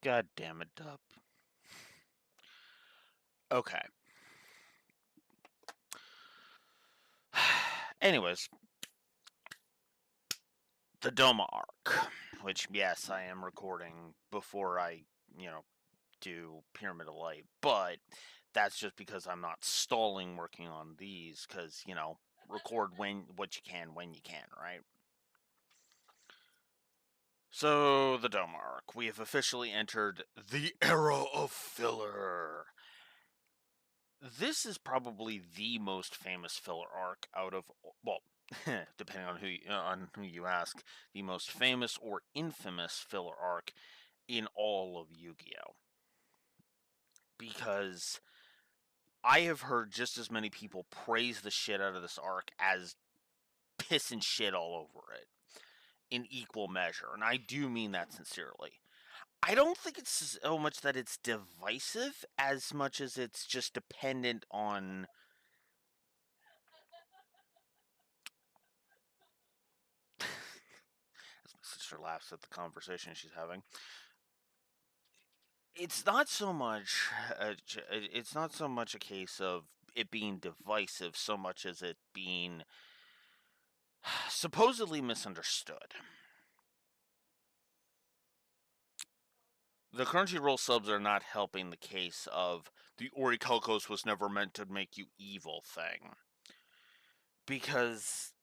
God damn it, Dub. Okay. Anyways, the Doma arc, which, yes, I am recording before I, do Pyramid of Light, but that's just because I'm not stalling working on these, because, record what you can when you can, right? So, the Dome arc. We have officially entered the era of filler. This is probably the most famous filler arc out of, well, depending on who you ask, the most famous or infamous filler arc in all of Yu-Gi-Oh. Because I have heard just as many people praise the shit out of this arc as pissing shit all over it in equal measure, and I do mean that sincerely. I don't think it's so much that it's divisive as much as it's just dependent on. As my sister laughs at the conversation she's having. It's not so much. It's not so much a case of it being divisive, so much as it being supposedly misunderstood. The Crunchyroll subs are not helping the case of the Orichalcos was never meant to make you evil thing. Because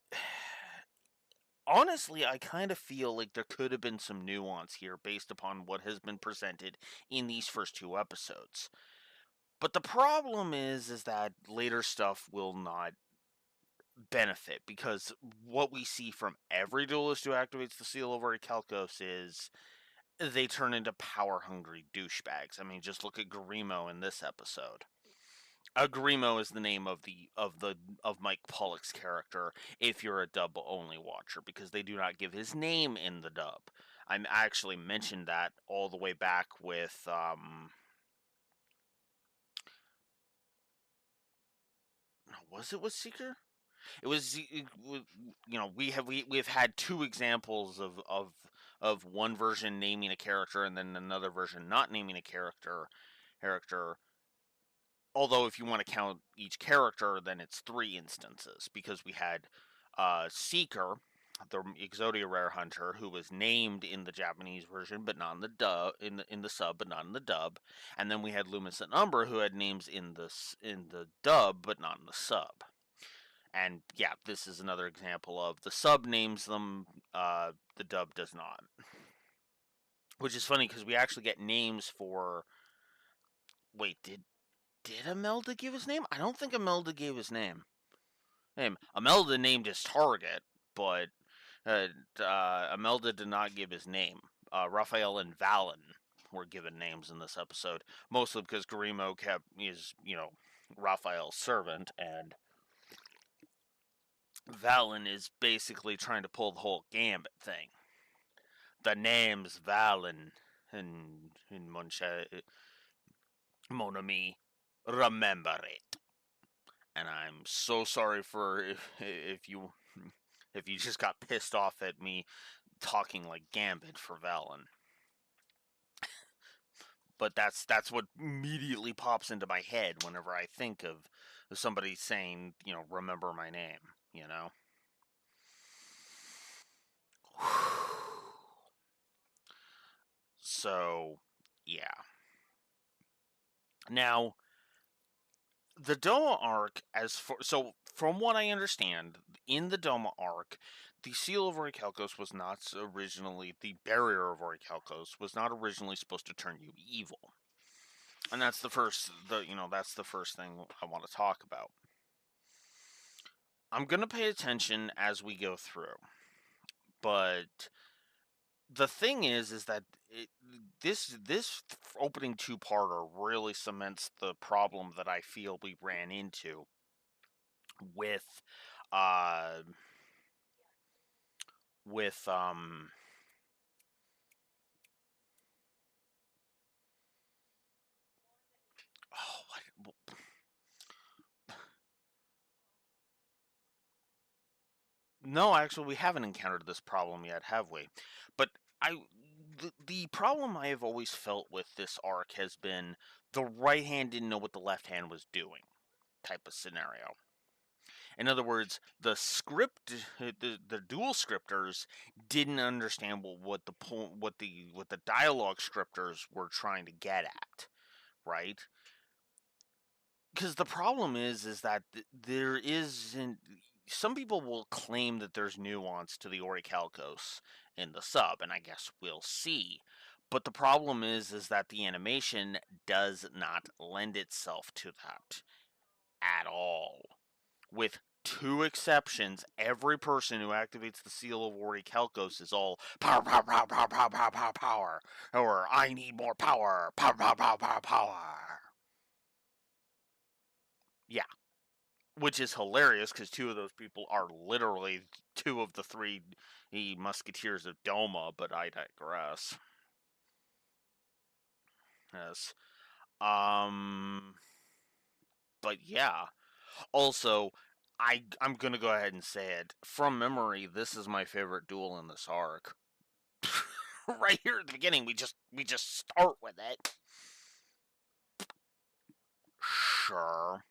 honestly, I kind of feel like there could have been some nuance here based upon what has been presented in these first two episodes. But the problem is that later stuff will not benefit because what we see from every duelist who activates the seal of Orichalcos is they turn into power-hungry douchebags. I mean, just look at Grimo in this episode. Grimo is the name of Mike Pollock's character if you're a dub only watcher because they do not give his name in the dub. I actually mentioned that all the way back with was it with Seeker? It was we've had two examples of one version naming a character and then another version not naming a character. Although if you want to count each character, then it's three instances because we had Seeker, the Exodia Rare Hunter, who was named in the Japanese version but not in the dub in the sub but not in the dub, and then we had Loomis and Umber who had names in the dub but not in the sub. And yeah, this is another example of the sub names them, the dub does not. Which is funny because we actually get names for. Wait, did Imelda give his name? I don't think Imelda gave his name. Imelda named his target, but Imelda did not give his name. Raphael and Valen were given names in this episode, mostly because Garimo is Raphael's servant, and Valen is basically trying to pull the whole Gambit thing. The name's Valen, and mon ami, remember it. And I'm so sorry for if you just got pissed off at me talking like Gambit for Valen. But that's what immediately pops into my head whenever I think of somebody saying, remember my name, So, yeah. Now, the Doma arc, from what I understand, in the Doma arc, the Seal of Orichalcos was not originally the Barrier of Orichalcos was not originally supposed to turn you evil, and that's the first thing I want to talk about. I'm gonna pay attention as we go through, but the thing is that this opening two-parter really cements the problem that I feel we ran into with uh with oh what no, actually we haven't encountered this problem yet, have we? But I the problem I have always felt with this arc has been the right hand didn't know what the left hand was doing type of scenario. In other words, the dual scripters didn't understand what the dialogue scripters were trying to get at, right? Because the problem is that there isn't. Some people will claim that there's nuance to the Orichalcos in the sub, and I guess we'll see. But the problem is that the animation does not lend itself to that at all. With two exceptions, every person who activates the seal of Orichalcos is all power, power, power, power, power, power, power, power, or I need more power, power, power, power, power, power. Yeah, which is hilarious because two of those people are literally two of the three musketeers of Doma, but I digress. Yes. Um, but yeah. Also, I'm gonna go ahead and say it from memory. This is my favorite duel in this arc. Right here at the beginning, we just start with it. Sure.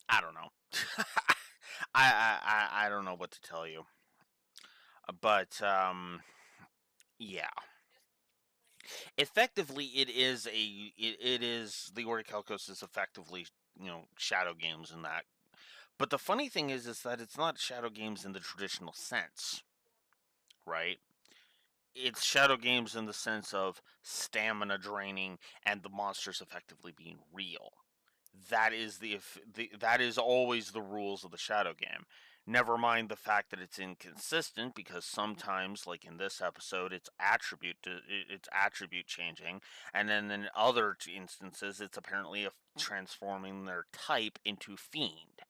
I don't know. I don't know what to tell you, but yeah. Effectively, it is the Orichalcos is effectively shadow games in that. But the funny thing is that it's not shadow games in the traditional sense, right? It's shadow games in the sense of stamina draining and the monsters effectively being real. That is that is always the rules of the shadow game. Never mind the fact that it's inconsistent because sometimes, like in this episode, it's attribute changing, and then in other instances, it's apparently transforming their type into fiend.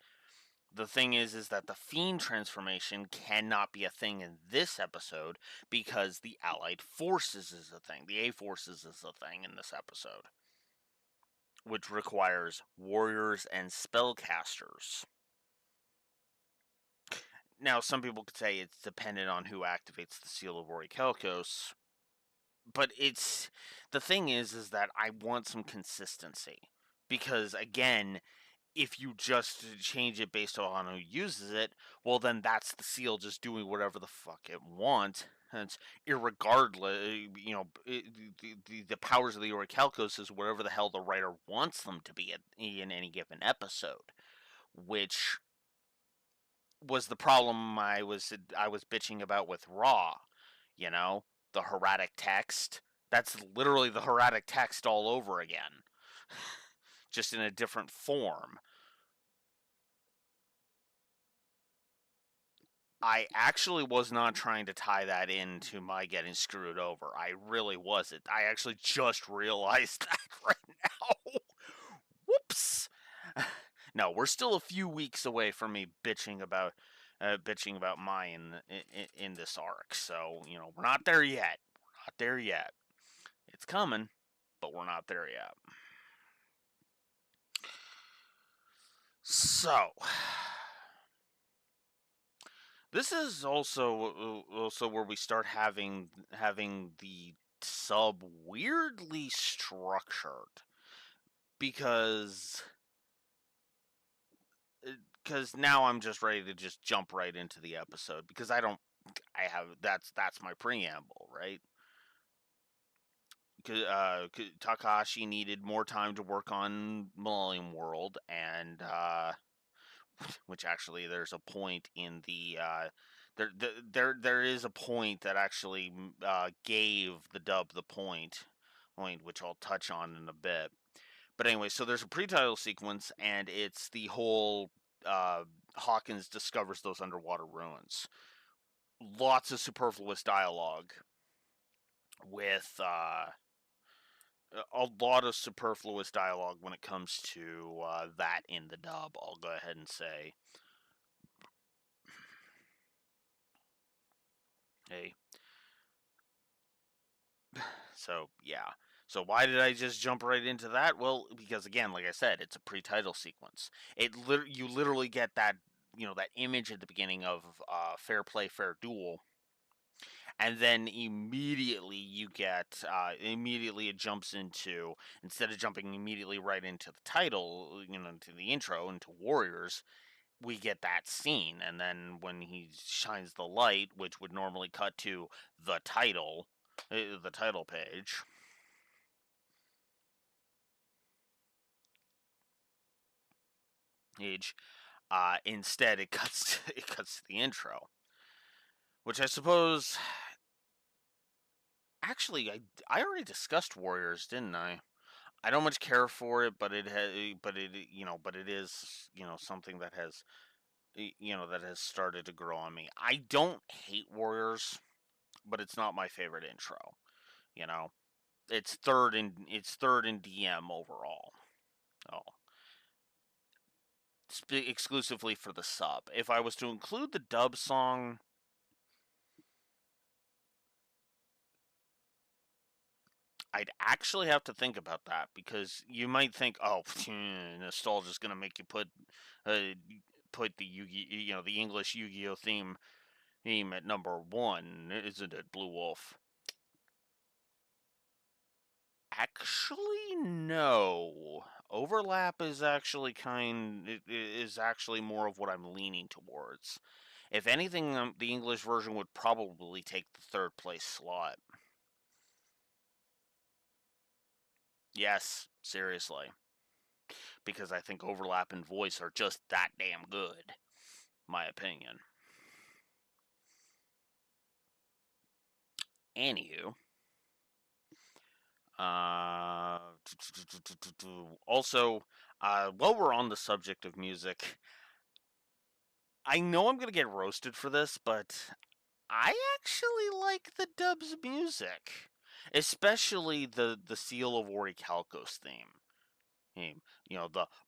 The thing is that the fiend transformation cannot be a thing in this episode because the allied forces is a thing. The A forces is a thing in this episode, which requires warriors and spellcasters. Now, some people could say it's dependent on who activates the seal of Orichalcos, but it's the thing is that I want some consistency because again, if you just change it based on who uses it, well, then that's the seal just doing whatever the fuck it wants. And it's irregardless, the powers of the Orichalcos is whatever the hell the writer wants them to be in any given episode, which was the problem I was bitching about with Raw. You know, the hieratic text. That's literally the hieratic text all over again, just in a different form. I actually was not trying to tie that into my getting screwed over. I really wasn't. I actually just realized that right now. Whoops. No, we're still a few weeks away from me bitching about my in this arc. So we're not there yet. We're not there yet. It's coming, but we're not there yet. So, this is also where we start having the sub weirdly structured because now I'm just ready to just jump right into the episode because I have that's my preamble, right? Takahashi needed more time to work on Millennium World, and which actually there's a point in there is a point that actually gave the dub the point, which I'll touch on in a bit. But anyway, so there's a pre-title sequence, and it's the whole uh, Hawkins discovers those underwater ruins. Lots of superfluous dialogue with a lot of superfluous dialogue when it comes to that in the dub. I'll go ahead and say Hey, so yeah. So why did I just jump right into that? Well, because again, like I said, it's a pre-title sequence. You literally get that that image at the beginning of Fair Play, Fair Duel, and then immediately it jumps into, instead of jumping immediately right into the title, into the intro, into Warriors, we get that scene, and then when he shines the light, which would normally cut to the title page, instead it cuts to the intro, which I suppose actually I already discussed Warriors, didn't I? I don't much care for it, but it is something that has that has started to grow on me. I don't hate Warriors, but it's not my favorite intro. You know, it's third in DM overall. Oh, exclusively for the sub. If I was to include the dub song, I'd actually have to think about that, because you might think, oh, nostalgia is going to make you uh, put the the English Yu-Gi-Oh theme at number one, isn't it, Blue Wolf? Actually, no. Overlap is actually more of what I'm leaning towards. If anything, the English version would probably take the third place slot. Yes, seriously, because I think overlap and voice are just that damn good. My opinion. Anywho, uh, also, while we're on the subject of music, I know I'm gonna get roasted for this, but I actually like the dub's music, especially the Seal of Orichalcos theme. The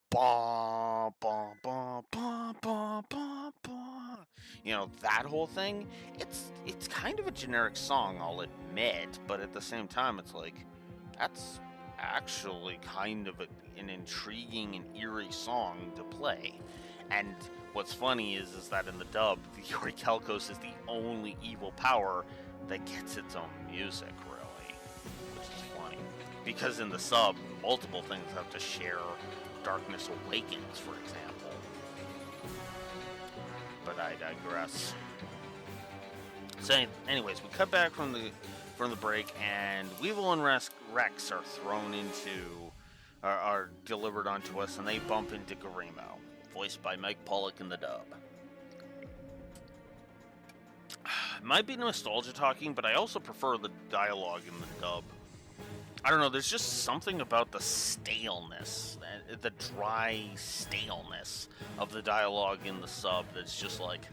ba ba ba ba ba ba ba. That whole thing. It's kind of a generic song, I'll admit, but at the same time, it's like that's actually kind of an intriguing and eerie song to play. And what's funny is that in the dub, the Orichalcos is the only evil power that gets its own music, really, which is funny. Because in the sub, multiple things have to share. Darkness Awakens, for example. But I digress. So, anyways, we cut back from the break, and Weevil and Rex are thrown into, are delivered onto us, and they bump into Garimo, voiced by Mike Pollock in the dub. It might be nostalgia talking, but I also prefer the dialogue in the dub. I don't know, there's just something about the staleness, the dry staleness of the dialogue in the sub that's just like,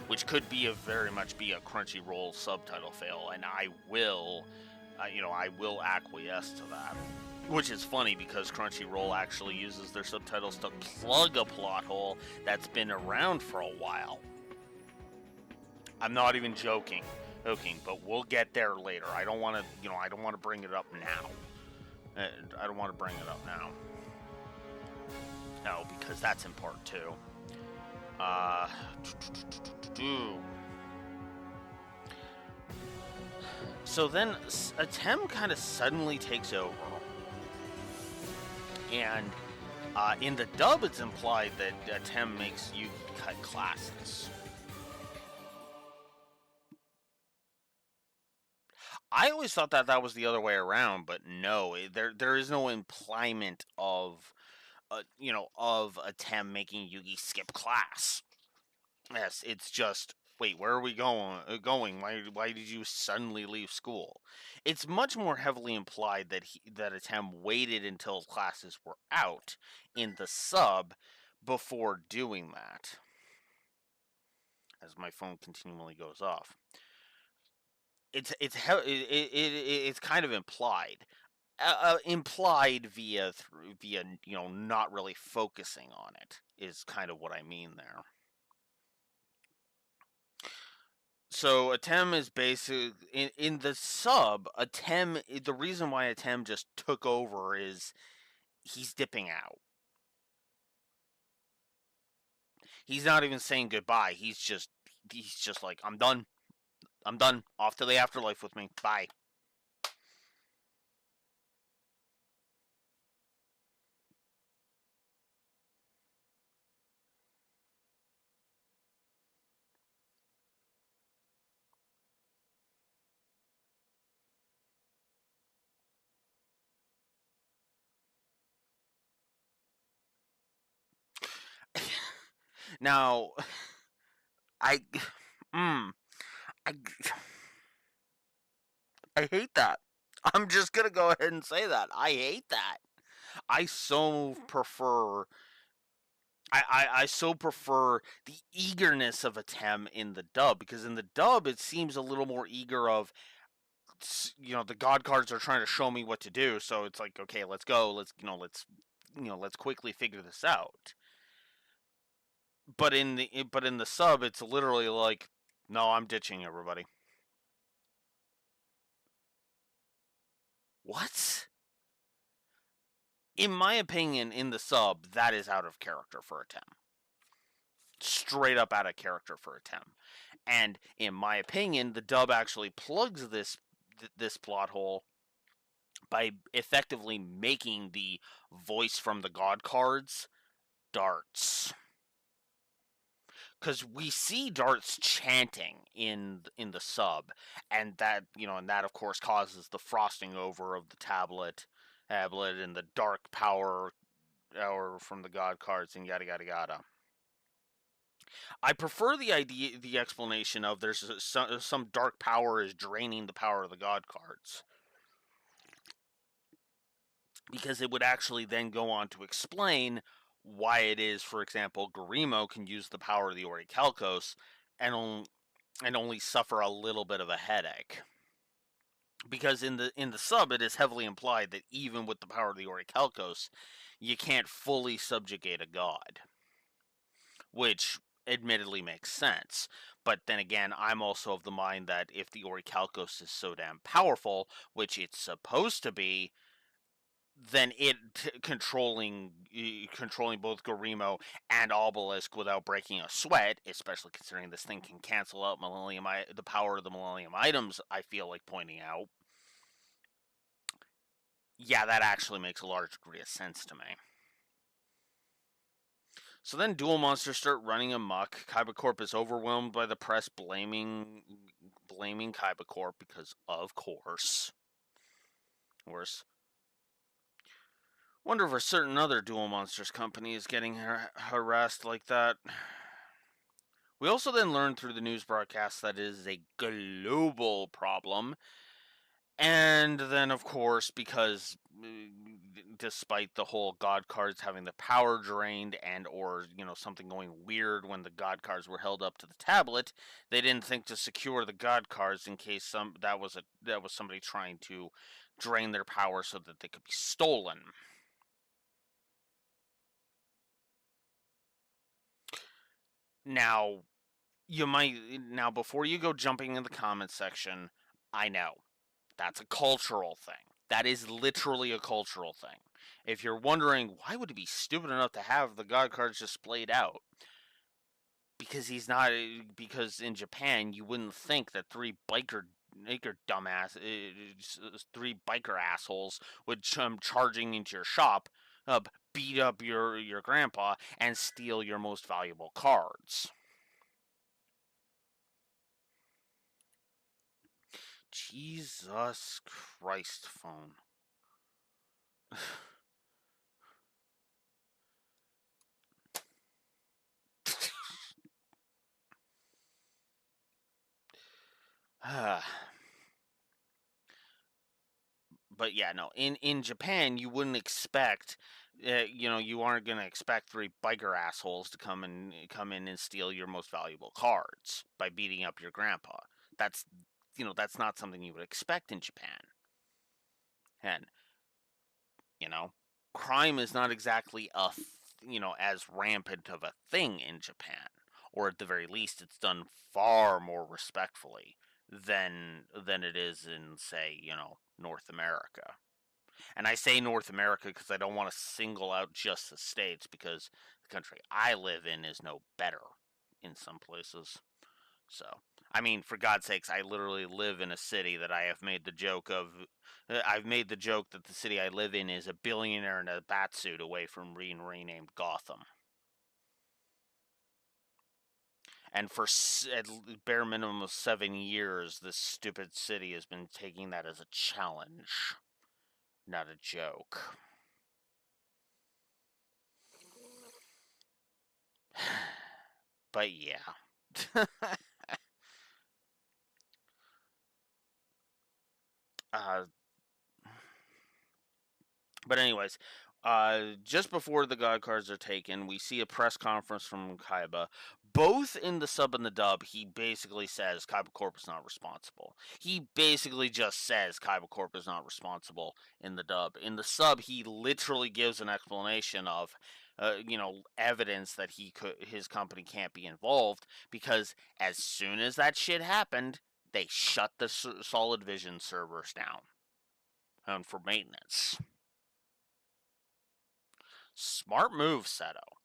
which could be very much be a Crunchyroll subtitle fail, and I will acquiesce to that. Which is funny, because Crunchyroll actually uses their subtitles to plug a plot hole that's been around for a while. I'm not even joking, but we'll get there later. I don't want to bring it up now. I don't want to bring it up now. No, because that's in part two. Uh, so then Atem kind of suddenly takes over, and in the dub, it's implied that Atem makes Yugi cut classes. I always thought that was the other way around, but no, there is no implyment of Atem making Yugi skip class. Yes, it's just, wait, where are we going? Why did you suddenly leave school? It's much more heavily implied that Atem waited until classes were out in the sub before doing that. As my phone continually goes off, it's kind of implied via not really focusing on it, is kind of what I mean there. So Atem is basic in the sub. Atem, the reason why Atem just took over is he's dipping out. He's not even saying goodbye. He's just like, I'm done. I'm done. Off to the afterlife with me. Bye. Now, I, mm, I, I hate that. I'm just gonna go ahead and say that. I hate that. I so prefer I so prefer the eagerness of a Tem in the dub, because in the dub it seems a little more eager of, the god cards are trying to show me what to do, so it's like, okay, let's go, let's quickly figure this out. But in the sub it's literally like, no, I'm ditching everybody. What? In my opinion, in the sub, that is out of character for a Tem. Straight up out of character for a Tem. And in my opinion, the dub actually plugs this plot hole by effectively making the voice from the god cards darts. Because we see darts chanting in the sub, and that of course causes the frosting over of the tablet, and the dark power hour from the god cards, and yada yada yada. I prefer the explanation of there's some dark power is draining the power of the god cards, because it would actually then go on to explain why it is, for example, Garimo can use the power of the Orichalcos and only suffer a little bit of a headache. Because in the sub, it is heavily implied that even with the power of the Orichalcos, you can't fully subjugate a god, which admittedly makes sense. But then again, I'm also of the mind that if the Orichalcos is so damn powerful, which it's supposed to be, then controlling both Garimo and Obelisk without breaking a sweat, especially considering this thing can cancel out the power of the Millennium items, I feel like pointing out. Yeah, that actually makes a large degree of sense to me. So then dual monsters start running amok. Kaiba Corp is overwhelmed by the press blaming Kaiba Corp because, of course. Wonder if a certain other dual monsters company is getting harassed like that. We also then learn through the news broadcast that it is a global problem. And then, of course, because despite the whole god cards having the power drained and or something going weird when the god cards were held up to the tablet, they didn't think to secure the god cards in case that was somebody trying to drain their power so that they could be stolen. Now, before you go jumping in the comments section, I know that's a cultural thing. That is literally a cultural thing. If you're wondering why would he be stupid enough to have the god cards just splayed out, because he's not. Because in Japan, you wouldn't think that three biker assholes would come charging into your shop, beat up your grandpa, and steal your most valuable cards. Jesus Christ, phone. But yeah, no. In Japan, you wouldn't expect, you aren't gonna expect three biker assholes to come in and steal your most valuable cards by beating up your grandpa. That's that's not something you would expect in Japan. And you know, crime is not exactly as rampant of a thing in Japan. or at the very least, it's done far more respectfully than it is in, say, North America. And I say North America because I don't want to single out just the states, because the country I live in is no better in some places. So, I mean, for God's sakes, I literally live in a city that I have made the joke of. I've made the joke that the city I live in is a billionaire in a batsuit away from being renamed Gotham. And for at bare minimum of 7 years, this stupid city has been taking that as a challenge, not a joke. But yeah. uh, But anyways, just before the god cards are taken, we see a press conference from Kaiba. Both in the sub and the dub, he basically says Kaiba Corp is not responsible. He basically just says Kaiba Corp is not responsible in the dub. In the sub, he literally gives an explanation of, evidence that his company can't be involved, because as soon as that shit happened, they shut the Solid Vision servers down, for maintenance. Smart move, Seto.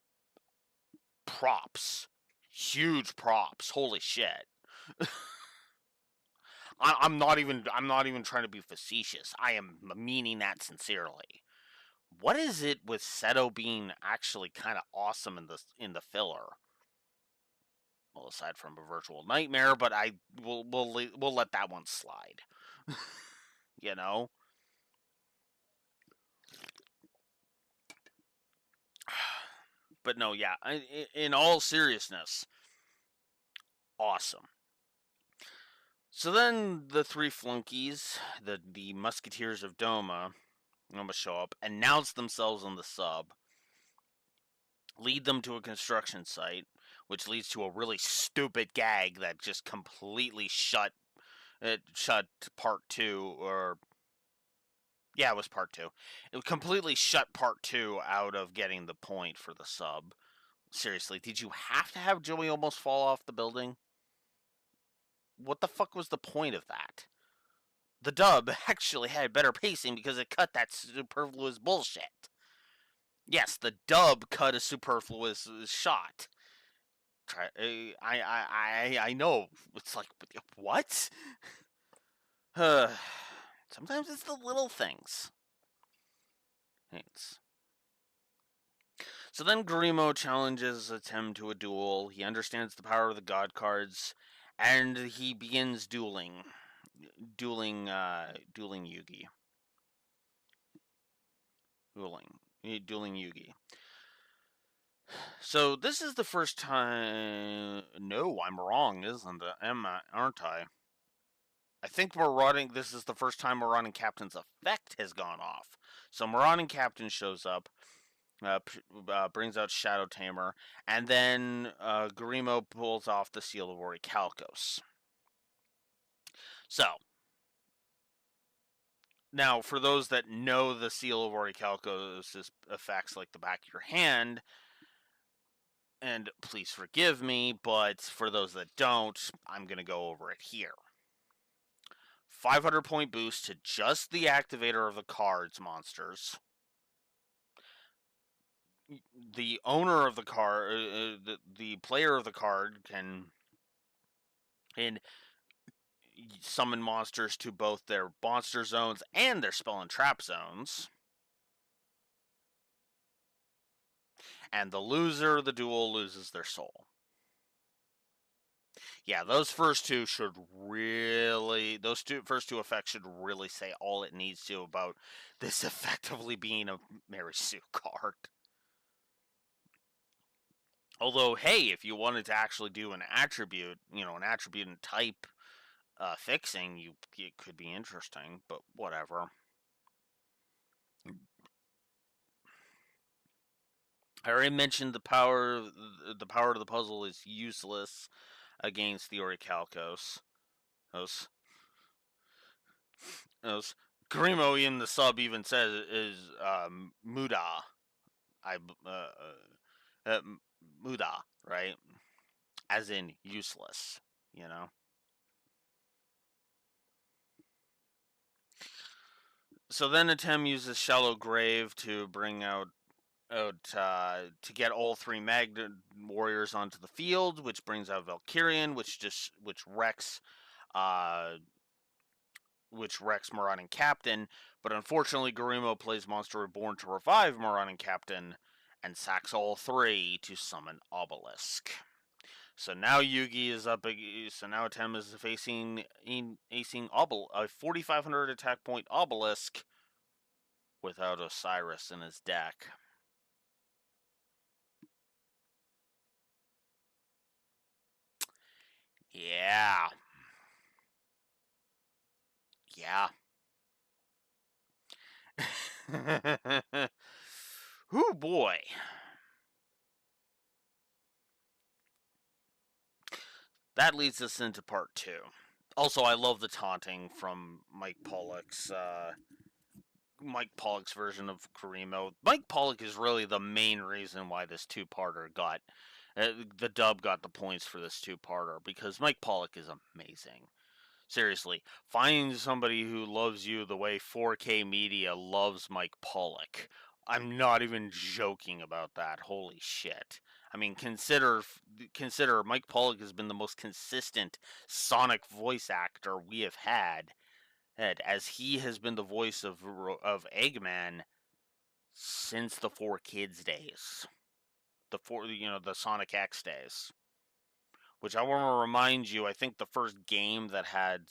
Props. Huge props. Holy shit. I'm not even trying to be facetious. I am meaning that sincerely. What is it with Seto being actually kind of awesome in the filler? Well, aside from a virtual nightmare, but we'll let that one slide. you know. But no, yeah. In all seriousness, awesome. So then the three flunkies, the Musketeers of Doma show up, announce themselves on the sub, lead them to a construction site, which leads to a really stupid gag that just completely shut part two, or yeah, it was part two. It completely shut part two out of getting the point for the sub. Seriously, did you have to have Joey almost fall off the building? What the fuck was the point of that? The dub actually had better pacing because it cut that superfluous bullshit. Yes, the dub cut a superfluous shot. I know. It's like, what? Sometimes it's the little things. Thanks. So then Grimo challenges Atem to a duel. He understands the power of the god cards, and he begins dueling Yugi. Dueling Yugi. So this is the first time. No, I'm wrong, isn't it? Aren't I? I think This is the first time Marauding Captain's effect has gone off. So Marauding Captain shows up, brings out Shadow Tamer, and then Garimo pulls off the Seal of Orichalcos. So now, for those that know the Seal of Orichalcos' effects like the back of your hand, and please forgive me, but for those that don't, I'm going to go over it here. 500 point boost to just the activator of the cards monsters. The owner of the card, the player of the card can summon monsters to both their monster zones and their spell and trap zones. And the loser of the duel loses their soul. Yeah, those first two effects should really say all it needs to about this effectively being a Mary Sue card. Although, hey, if you wanted to actually do an attribute and type fixing, it could be interesting, but whatever. I already mentioned the power of the puzzle is useless against the Orichalcos. Grimo in the sub even says is Muda. Muda, right? as in useless, you know? So then Atem uses Shallow Grave to bring out to get all three Magna warriors onto the field, which brings out Valkyrian, uh, which wrecks Marauding Captain. But unfortunately, Garimo plays Monster Reborn to revive Marauding Captain and sacks all three to summon Obelisk. So now Yugi is up. So now Atem is facing a 4,500 attack point Obelisk without Osiris in his deck. Yeah. Yeah. Whoo boy. That leads us into part 2. Also, I love the taunting from Mike Pollock's version of Karimo. Mike Pollock is really the main reason why this two-parter got the dub got the points for this two-parter, because Mike Pollock is amazing. Seriously, find somebody who loves you the way 4K Media loves Mike Pollock. I'm not even joking about that. Holy shit. I mean, consider Mike Pollock has been the most consistent Sonic voice actor we have had, as he has been the voice of Eggman since the 4Kids days. The Sonic X days. Which I want to remind you, I think the first game that had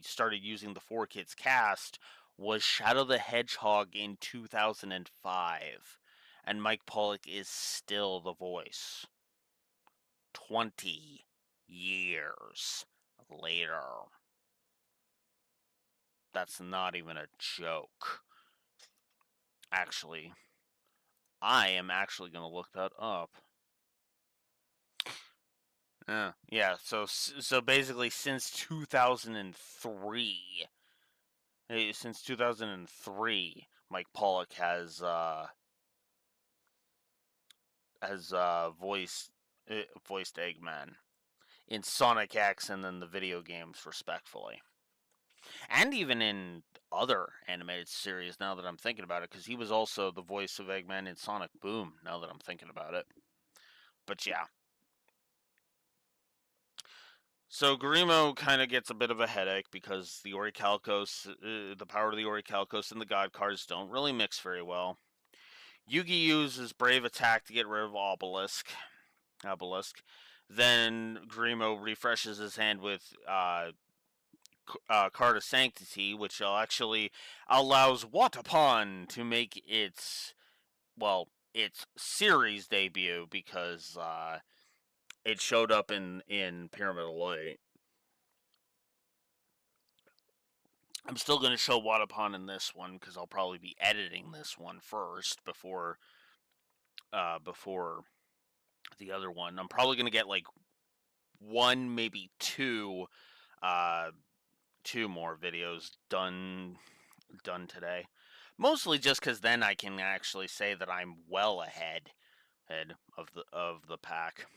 started using the 4Kids cast was Shadow the Hedgehog in 2005. And Mike Pollock is still the voice. 20 years later. That's not even a joke. Actually, I am actually going to look that up. Yeah. So basically, since 2003, Mike Pollock has voiced Eggman in Sonic X and then the video games, respectfully, and even in other animated series. Now that I'm thinking about it, because he was also the voice of Eggman in Sonic Boom. Now that I'm thinking about it, but yeah. So Garimo kind of gets a bit of a headache because the Orichalcos, the power of the Orichalcos and the God cards don't really mix very well. Yugi uses Brave Attack to get rid of Obelisk. Then Garimo refreshes his hand with Card of Sanctity, which actually allows Watapon to make its series debut, because it showed up in Pyramid of Light. I'm still going to show Watapon in this one because I'll probably be editing this one first before the other one. I'm probably going to get like one, maybe two more videos done today. Mostly just because then I can actually say that I'm well ahead of the pack.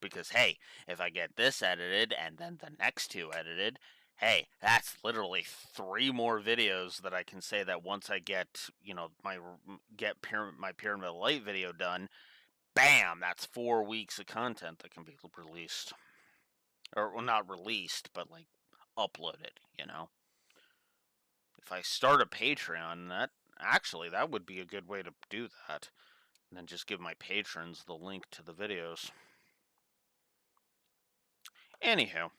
Because hey, if I get this edited and then the next two edited, hey, that's literally 3 more videos that I can say that once I get my Pyramid of Light video done, bam, that's 4 weeks of content that can be released, or well, not released, but like uploaded. If I start a Patreon, that would be a good way to do that, and then just give my patrons the link to the videos. Anywho,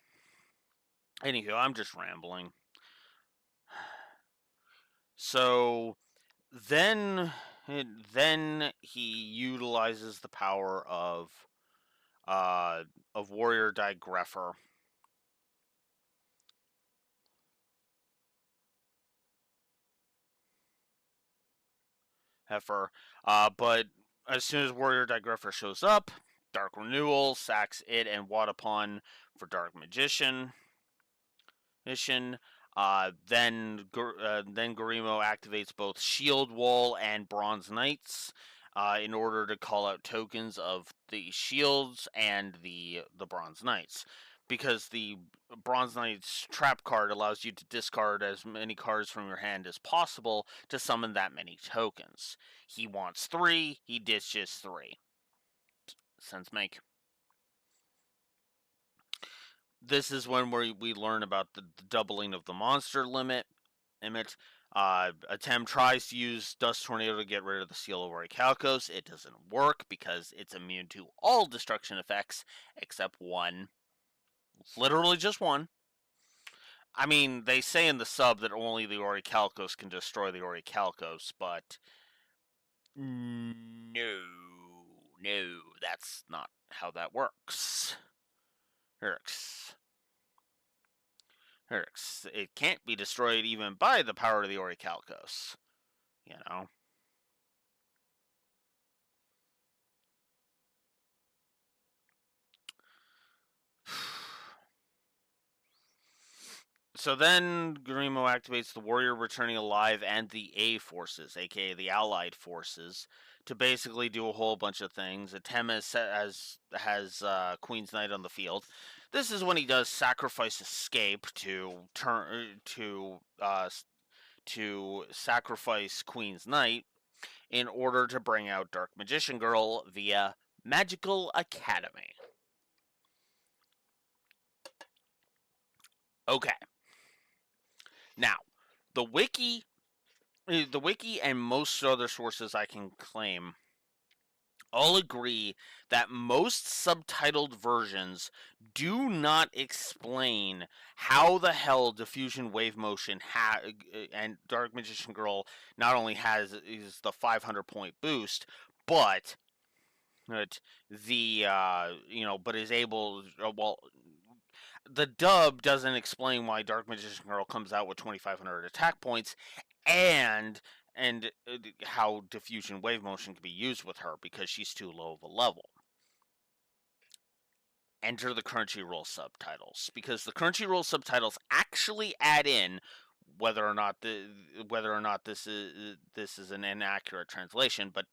I'm just rambling. So then he utilizes the power of Warrior Digreffer. But as soon as Warrior Digreffer shows up, Dark Renewal sacks it and Watapon for Dark Magician. Then Garimo activates both Shield Wall and Bronze Knights, in order to call out tokens of the shields and the Bronze Knights. Because the Bronze Knight's trap card allows you to discard as many cards from your hand as possible to summon that many tokens. He wants 3, he dishes 3. Sense make? This is when we learn about the doubling of the monster limit. Atem tries to use Dust Tornado to get rid of the Seal of Orichalcos. It doesn't work because it's immune to all destruction effects except one. Literally just one. I mean, they say in the sub that only the Orichalcos can destroy the Orichalcos, but no, that's not how that works. Herx. It can't be destroyed even by the power of the Orichalcos. You know? So then Garimo activates the Warrior Returning Alive and the A forces, aka the Allied forces, to basically do a whole bunch of things. Atem has Queen's Knight on the field. This is when he does Sacrifice Escape to sacrifice Queen's Knight in order to bring out Dark Magician Girl via Magical Academy. Okay. Now, the wiki and most other sources I can claim all agree that most subtitled versions do not explain how the hell Diffusion Wave Motion and Dark Magician Girl not only is the 500 point boost, but but is able. The dub doesn't explain why Dark Magician Girl comes out with 2,500 attack points, and how Diffusion Wave Motion can be used with her because she's too low of a level. Enter the Crunchyroll subtitles, because the Crunchyroll subtitles actually add in whether or not this is an inaccurate translation, but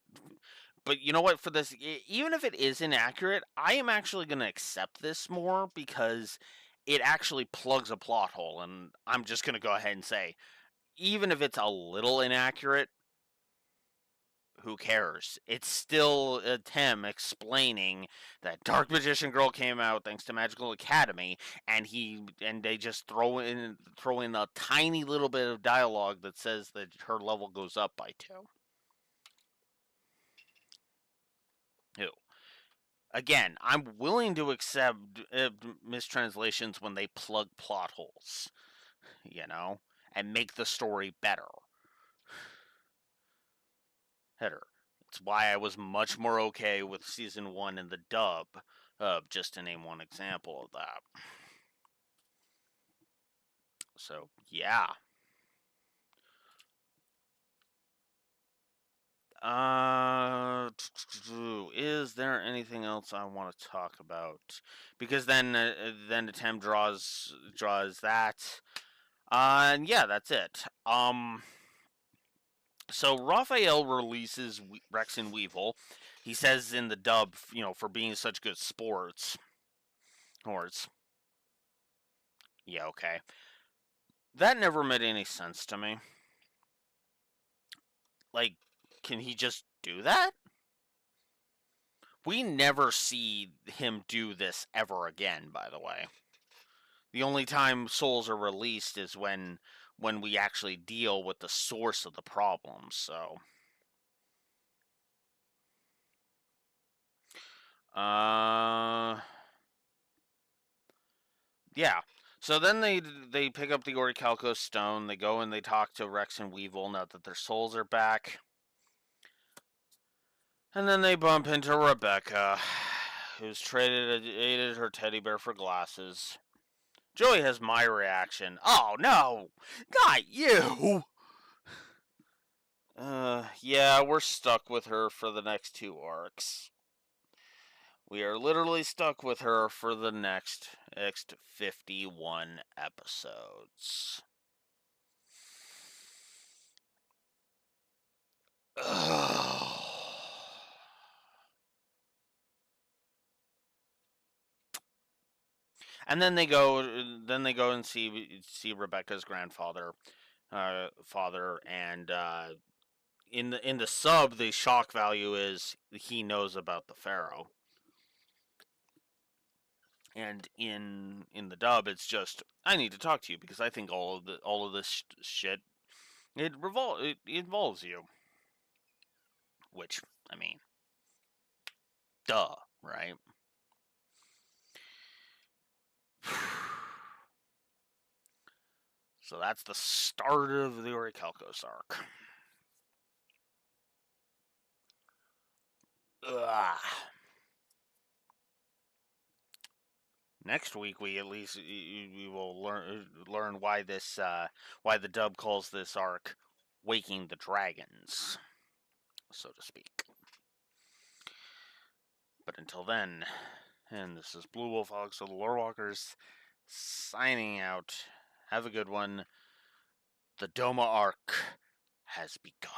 you know what? For this, even if it is inaccurate, I am actually going to accept this more because it actually plugs a plot hole, and I'm just going to go ahead and say, even if it's a little inaccurate, who cares? It's still Tim explaining that Dark Magician Girl came out thanks to Magical Academy, and they just throw in a tiny little bit of dialogue that says that her level goes up by 2. Who? Again, I'm willing to accept mistranslations when they plug plot holes, and make the story better. Header. It's why I was much more okay with season 1 and the dub, just to name one example of that. So, yeah. Is there anything else I want to talk about? Because then the Tem draws that, and yeah, that's it. So Raphael releases Rex and Weevil. He says in the dub, for being such good sports. Yeah, okay. That never made any sense to me. Like, can he just do that? We never see him do this ever again, by the way. The only time souls are released is when we actually deal with the source of the problem, so. Yeah. So then they pick up the Orichalcos stone, they go and they talk to Rex and Weevil now that their souls are back. And then they bump into Rebecca, who's traded her teddy bear for glasses. Joey has my reaction. Oh no, not you! Yeah, we're stuck with her for the next 2 arcs. We are literally stuck with her for the next 51 episodes. Ugh. And then they go and see Rebecca's grandfather, father, and in the sub, the shock value is he knows about the pharaoh, and in the dub, it's just I need to talk to you because I think all of this shit it involves you, which I mean, duh, right? So that's the start of the Orichalcos arc. Ugh. Next week, we will learn why this why the dub calls this arc "Waking the Dragons," so to speak. But until then, and this is Blue Wolf Alex of the Lore Walkers signing out. Have a good one. The Doma arc has begun.